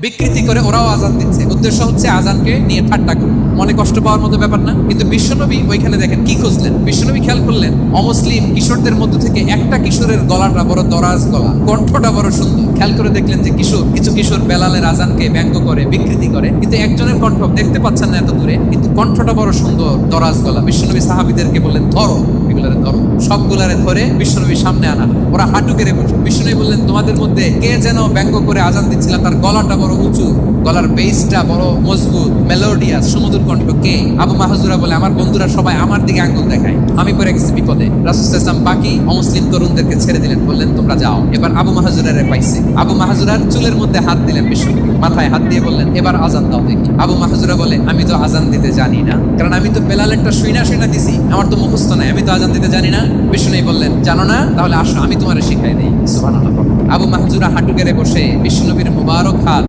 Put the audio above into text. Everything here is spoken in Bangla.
বিকৃতি করে ওরাও আজান দিচ্ছে, উদ্দেশ্য হচ্ছে আজানকে নিয়ে ঠাট্টা করা, মনে কষ্ট পাওয়ার মতো ব্যাপার না। কিন্তু বিশ্বনবী ওইখানে দেখেন কি খুঁজলেন, বিশ্বনবী খেয়াল করলেন অমুসলিম কিশোরদের মধ্য থেকে একটা কিশোরের গলাটা বড় দরাজ গলা, কণ্ঠটা বড় সুন্দর। খেয়াল করে দেখলেন যে কিছু কিশোর বেলালের আজানকে ব্যঙ্গ করে, বিকৃতি করে, কিন্তু একজনের কণ্ঠ দেখতে পাচ্ছেন না এত দূরে, কিন্তু কণ্ঠটা বড় সুন্দর, দরাজ গলা। বিশ্বনবী সাহাবীদেরকে বললেন ধরো, এগুলারে ধরো। সবগুলারে ধরে বিশ্বনবীর সামনে আনা, ওরা হাঁটু গেড়ে বসে। বিশ্বনবী বললেন তোমাদের মধ্যে কে যেন ব্যঙ্গ করে আজান দিচ্ছিল, তার গলাটা বড় উঁচু, গলার বেসটা বড় মজবুত, মেলোডিয়াস, সুমধুর কণ্ঠ কে? আবু মাহজুরা বলে আমার বন্ধুরা সবাই আমার দিকে আঙ্গুল দেখায়, আমি পড়ে গেছি বিপদে। রাসূল সাল্লাল্লাহু আলাইহি ওয়াসাল্লাম বাকি অমুসলিম তরুণদেরকে ছেড়ে দিলেন, বললেন তোমরা যাও। এবার আবু মাহজুরারে পাইছে। আবু মাহজুরার চুলের মধ্যে হাত দিলেন বিশ্বনবী, মাথায় হাত দিয়ে বললেন এবার আজান দাও দেখি। আবু মাহজুরা বলে আমি তো আজান দিতে জানি না, কারণ আমি তো বেলালেরটা শুইনা দিছি, আমার তো মুখস্থ নাই, আমি তো আজান দিতে জানি না। বিশ্বনবী বললেন জানো না, তাহলে আসো আমি তোমারে শিখাই দিই। সুবহানাল্লাহ। আবু মাহজুরা হাঁটু গেড়ে বসে বিশ্বনবীর মুবারক হাত